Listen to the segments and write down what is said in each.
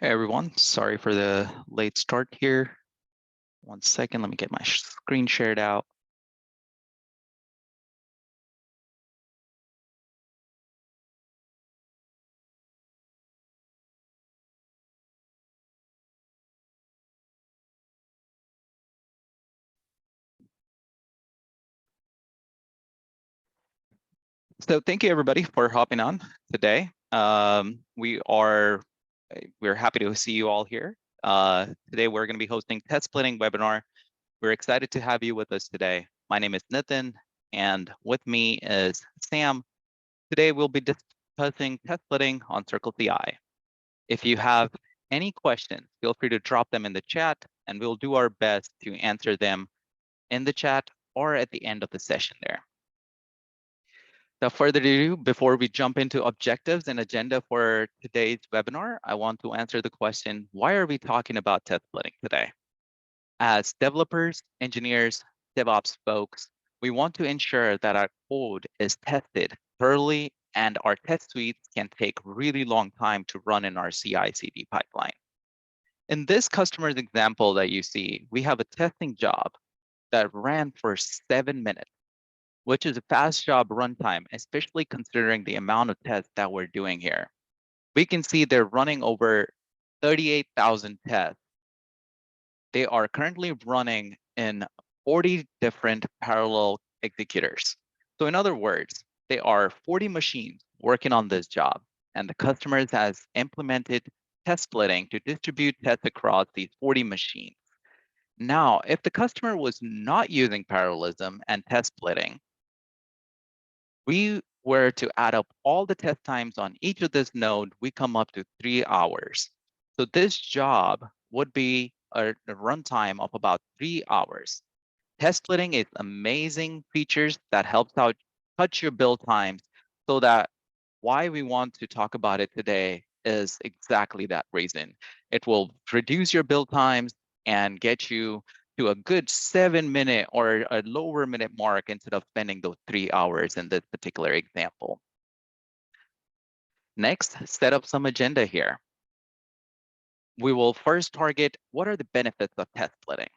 Hey everyone, sorry for the late start here. One second, let me get my screen shared out. So thank you everybody for hopping on today. We're happy to see you all here. Today we're going to be hosting test splitting webinar. We're excited to have you with us today. My name is Nitin, and with me is Sam. Today we'll be discussing test splitting on CircleCI. If you have any questions, feel free to drop them in the chat, and we'll do our best to answer them in the chat or at the end of the session there. Without further ado, before we jump into objectives and agenda for today's webinar, I want to answer the question, why are we talking about test splitting today? As developers, engineers, DevOps folks, we want to ensure that our code is tested thoroughly and our test suites can take really long time to run in our CI/CD pipeline. In this customer's example that you see, we have a testing job that ran for 7 minutes, which is a fast job runtime, especially considering the amount of tests that we're doing here. We can see they're running over 38,000 tests. They are currently running in 40 different parallel executors. So in other words, there are 40 machines working on this job, and the customer has implemented test splitting to distribute tests across these 40 machines. Now, if the customer was not using parallelism and test splitting, we were to add up all the test times on each of this node, we come up to 3 hours. So this job would be a runtime of about 3 hours. Test splitting is amazing features that helps out cut your build times, so that why we want to talk about it today is exactly that reason. It will reduce your build times and get you to a good 7 minute or a lower minute mark instead of spending those 3 hours in this particular example. Next, set up some agenda here. We will first target what are the benefits of test splitting.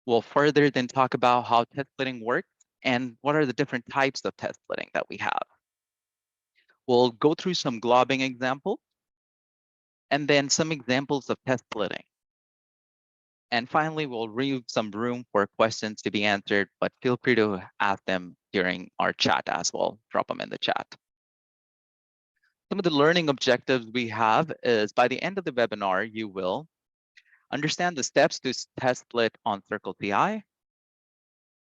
We'll further then talk about how test splitting works and what are the different types of test splitting that we have. We'll go through some globbing examples and then some examples of test splitting. And finally, we'll leave some room for questions to be answered, but feel free to ask them during our chat as well. Drop them in the chat. Some of the learning objectives we have is by the end of the webinar, you will understand the steps to test split on CircleCI,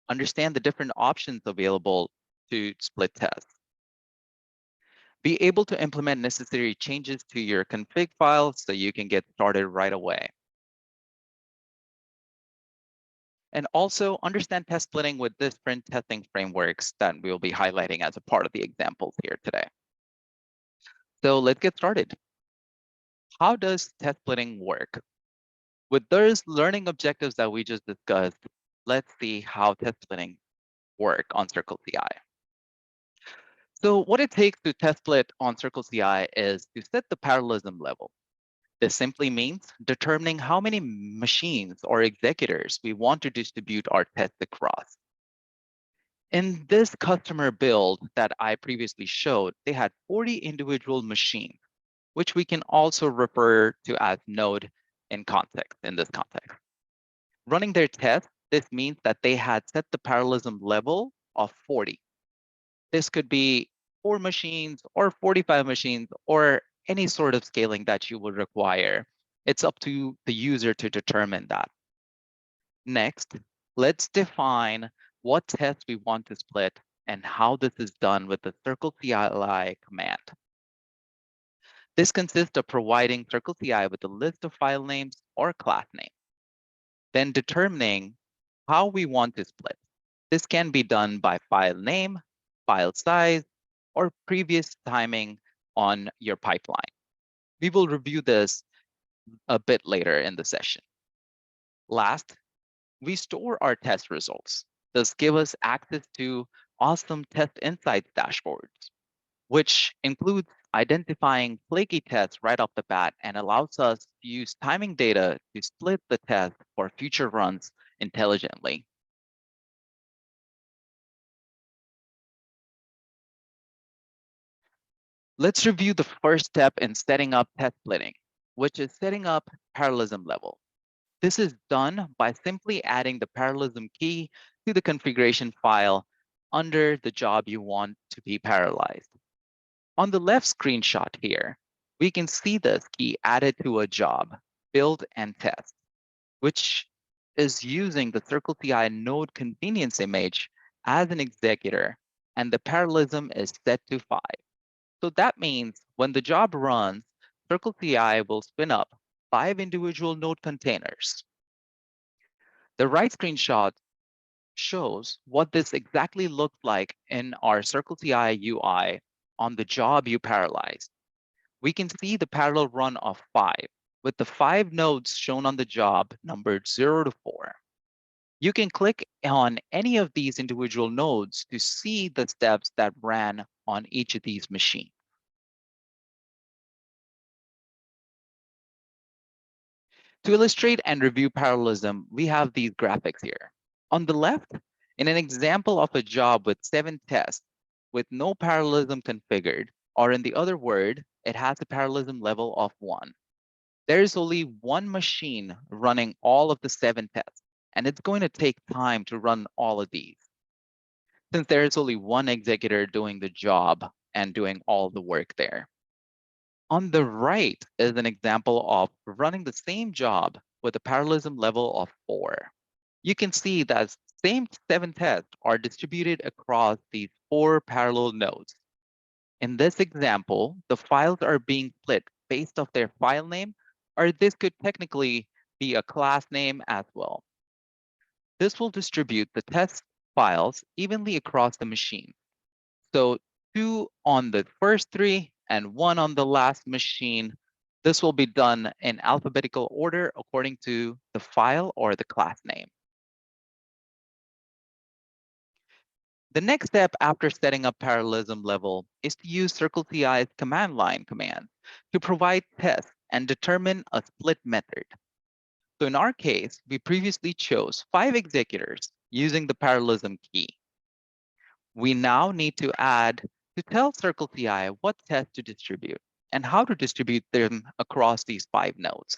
understand the different options available to split tests, be able to implement necessary changes to your config file so you can get started right away. And also understand test splitting with different testing frameworks that we'll be highlighting as a part of the examples here today. So let's get started. How does test splitting work? With those learning objectives that we just discussed, let's see how test splitting work on CircleCI. So what it takes to test split on CircleCI is to set the parallelism level. This simply means determining how many machines or executors we want to distribute our tests across. In this customer build that I previously showed, they had 40 individual machines, which we can also refer to as node in this context. Running their test, this means that they had set the parallelism level of 40. This could be 4 machines or 45 machines or any sort of scaling that you would require. It's up to the user to determine that. Next, let's define what tests we want to split and how this is done with the CircleCI command. This consists of providing CircleCI with a list of file names or class names, then determining how we want to split. This can be done by file name, file size, or previous timing on your pipeline. We will review this a bit later in the session. Last, we store our test results. This gives us access to awesome test insights dashboards. which includes identifying flaky tests right off the bat and allows us to use timing data to split the test for future runs intelligently. Let's review the first step in setting up test splitting, which is setting up parallelism level. This is done by simply adding the parallelism key to the configuration file under the job you want to be parallelized. On the left screenshot here, we can see this key added to a job, build and test, which is using the CircleCI node convenience image as an executor, and the parallelism is set to 5. So that means when the job runs, CircleCI will spin up 5 individual node containers. The right screenshot shows what this exactly looks like in our CircleCI UI on the job you parallelized. We can see the parallel run of 5, with the 5 nodes shown on the job numbered 0 to 4. You can click on any of these individual nodes to see the steps that ran on each of these machines. To illustrate and review parallelism, we have these graphics here. On the left, in an example of a job with 7 tests with no parallelism configured, or in the other word, it has a parallelism level of 1. There is only one machine running all of the 7 tests, and it's going to take time to run all of these, since there is only one executor doing the job and doing all the work there. On the right is an example of running the same job with a parallelism level of 4. You can see that same 7 tests are distributed across these 4 parallel nodes. In this example, the files are being split based off their file name, or this could technically be a class name as well. This will distribute the test files evenly across the machine. So 2 on the first 3 and 1 on the last machine. This will be done in alphabetical order according to the file or the class name. The next step after setting up parallelism level is to use CircleCI's command line command to provide tests and determine a split method. So in our case, we previously chose 5 executors using the parallelism key. We now need to tell CircleCI what tests to distribute and how to distribute them across these 5 nodes.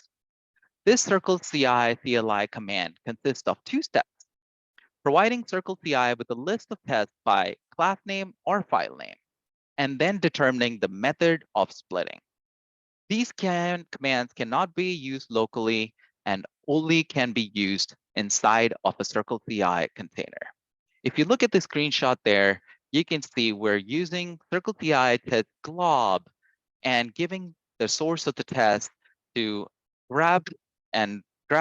This CircleCI CLI command consists of 2 steps: providing CircleCI with a list of tests by class name or file name, and then determining the method of splitting. These commands cannot be used locally and only can be used inside of a CircleCI container. If you look at the screenshot there, you can see we're using CircleCI test glob and giving the source of the test to grab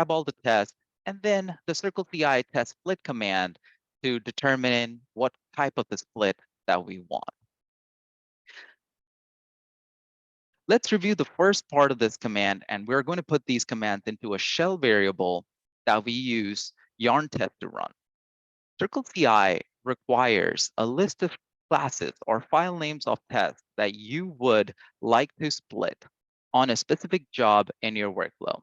all the tests, and then the CircleCI test split command to determine what type of the split that we want. Let's review the first part of this command, and we're going to put these commands into a shell variable that we use yarn test to run. CircleCI requires a list of classes or file names of tests that you would like to split on a specific job in your workflow.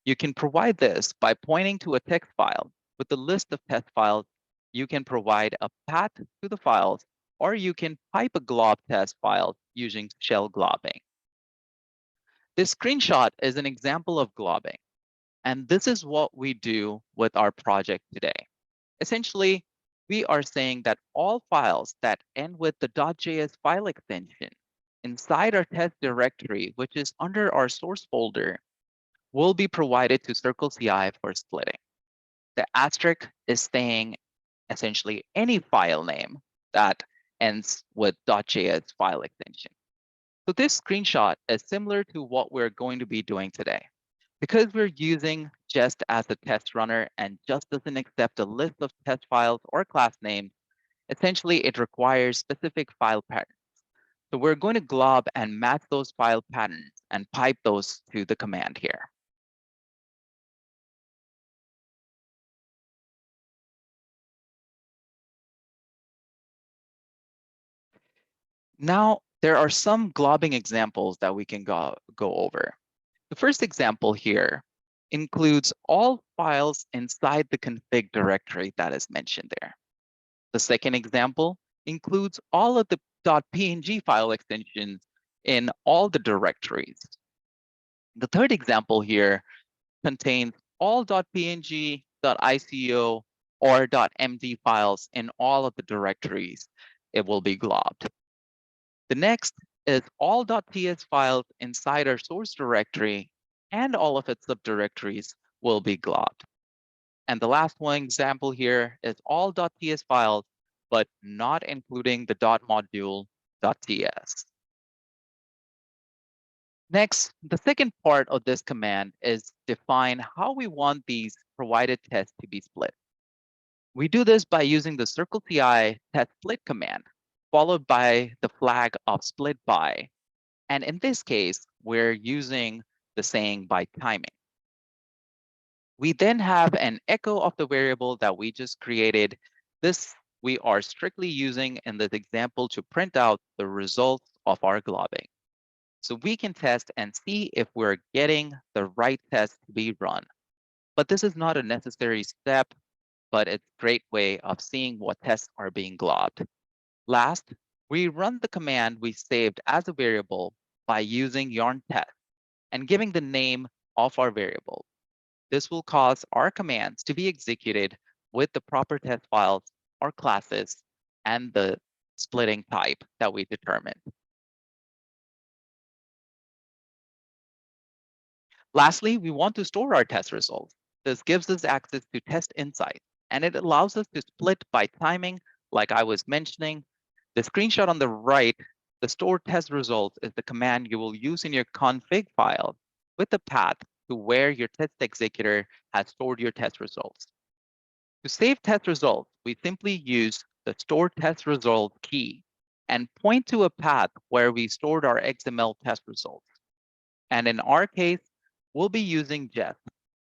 You can provide this by pointing to a text file with the list of test files. You can provide a path to the files, or you can pipe a glob test file using shell globbing. This screenshot is an example of globbing, and this is what we do with our project today. Essentially, we are saying that all files that end with the .js file extension inside our test directory, which is under our source folder, will be provided to CircleCI for splitting. The asterisk is saying essentially any file name that ends with .js file extension. So this screenshot is similar to what we're going to be doing today. Because we're using just as a test runner and just doesn't accept a list of test files or class names, essentially it requires specific file patterns. So we're going to glob and match those file patterns and pipe those to the command here. Now, There are some globbing examples that we can go over. The first example here includes all files inside the config directory that is mentioned there. The second example includes all of the .png file extensions in all the directories. The third example here contains all .png, .ico, or .md files in all of the directories. It will be globbed. The next is all .ts files inside our source directory and all of its subdirectories will be globbed. And the last one example here is all .ts files, but not including the .module.ts. Next, the second part of this command is define how we want these provided tests to be split. We do this by using the CircleCI test split command, followed by the flag of split by. And in this case, we're using the saying by timing. We then have an echo of the variable that we just created. This we are strictly using in this example to print out the results of our globbing. So we can test and see if we're getting the right test to be run. But this is not a necessary step, but it's a great way of seeing what tests are being globbed. Last, we run the command we saved as a variable by using yarn test and giving the name of our variable. This will cause our commands to be executed with the proper test files or classes and the splitting type that we determined. Lastly, we want to store our test results. This gives us access to test insights, and it allows us to split by timing, like I was mentioning. The screenshot on the right, the store test results is the command you will use in your config file with the path to where your test executor has stored your test results. To save test results, we simply use the store test result key and point to a path where we stored our XML test results. And in our case, we'll be using Jeff.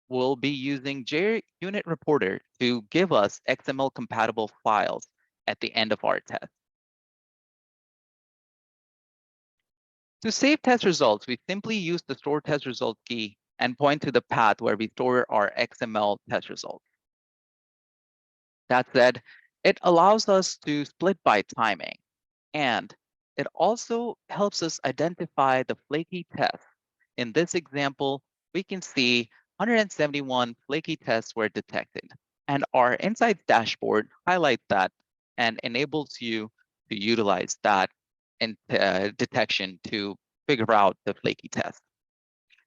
We'll be using JUnit Reporter to give us XML compatible files at the end of our test. To save test results, we simply use the store test result key and point to the path where we store our XML test results. That said, it allows us to split by timing, and it also helps us identify the flaky tests. In this example, we can see 171 flaky tests were detected, and our Insights dashboard highlights that and enables you to utilize that detection to figure out the flaky test.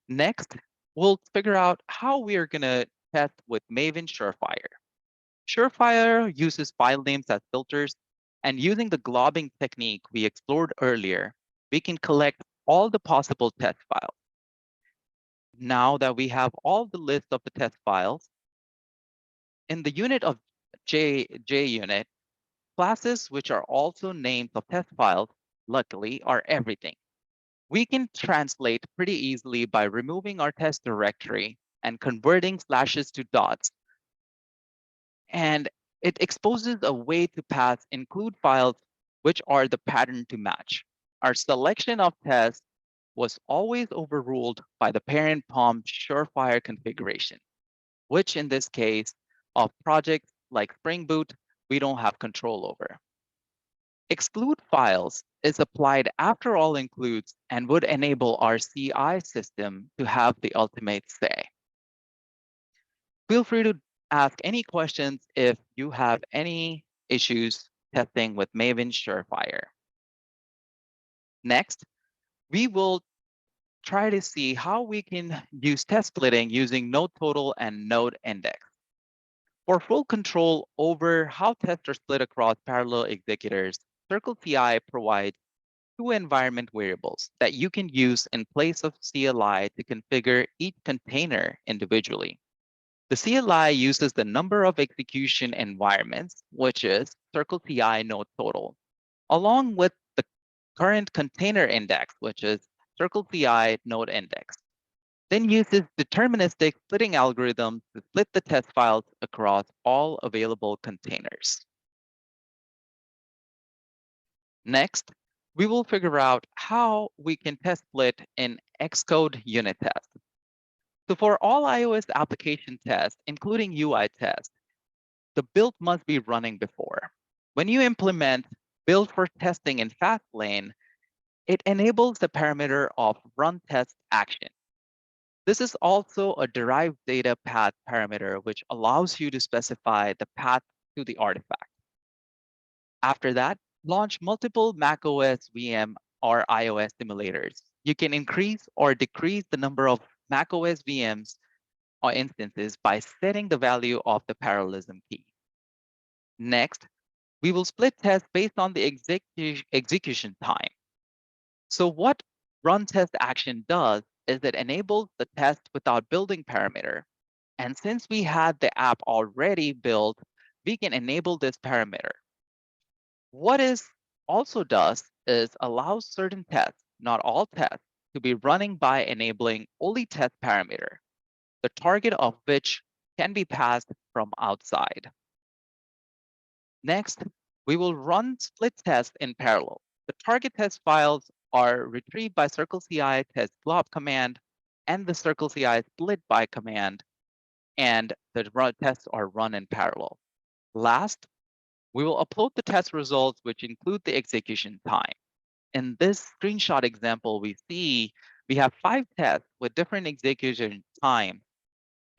Next, we'll figure out how we are going to test with Maven Surefire. Surefire uses file names as filters, and using the globbing technique we explored earlier, we can collect all the possible test files. Now that we have all the list of the test files, in the unit of JUnit, classes which are also names of test files, luckily, are everything. We can translate pretty easily by removing our test directory and converting slashes to dots. And it exposes a way to pass include files which are the pattern to match. Our selection of tests was always overruled by the parent POM Surefire configuration, which in this case of projects like Spring Boot, we don't have control over. Exclude files is applied after all includes and would enable our CI system to have the ultimate say. Feel free to ask any questions if you have any issues testing with Maven Surefire. Next, we will try to see how we can use test splitting using node total and node index. For full control over how tests are split across parallel executors, CircleCI provides two environment variables that you can use in place of CLI to configure each container individually. The CLI uses the number of execution environments, which is CircleCI node total, along with the current container index, which is CircleCI node index. Then uses deterministic splitting algorithms to split the test files across all available containers. Next, we will figure out how we can test split in Xcode unit tests. So for all iOS application tests, including UI tests, the build must be running before. When you implement build for testing in Fastlane, it enables the parameter of run test action. This is also a derived data path parameter, which allows you to specify the path to the artifact. After that, launch multiple macOS VM or iOS simulators. You can increase or decrease the number of macOS VMs or instances by setting the value of the parallelism key. Next, we will split test based on the execution time. So what run test action does is it enables the test without building parameter. And since we had the app already built, we can enable this parameter. What is also does is allows certain tests, not all tests, to be running by enabling only test parameter, the target of which can be passed from outside. Next, we will run split tests in parallel. The target test files are retrieved by CircleCI test glob command and the CircleCI split by command, and the tests are run in parallel. Last, we will upload the test results, which include the execution time. In this screenshot example, we see we have 5 tests with different execution time,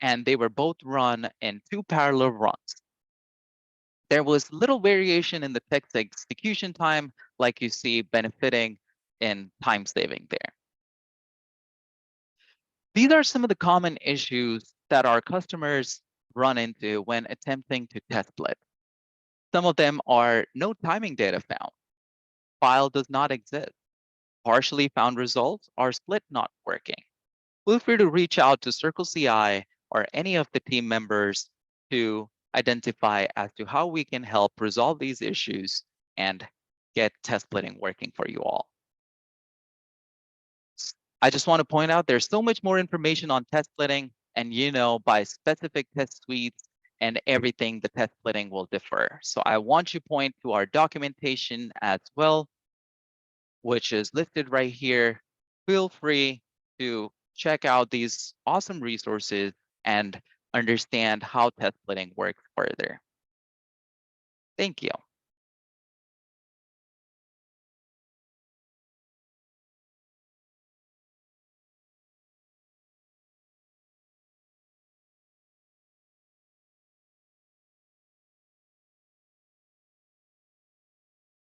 and they were both run in 2 parallel runs. There was little variation in the text execution time, like you see benefiting in time saving there. These are some of the common issues that our customers run into when attempting to test split. Some of them are no timing data found, file does not exist, partially found results, or split not working. Feel free to reach out to CircleCI or any of the team members to identify as to how we can help resolve these issues and get test splitting working for you all. I just want to point out there's so much more information on test splitting, and by specific test suites and everything, the test splitting will differ. So I want you to point to our documentation as well, which is listed right here. Feel free to check out these awesome resources and understand how test splitting works further. Thank you.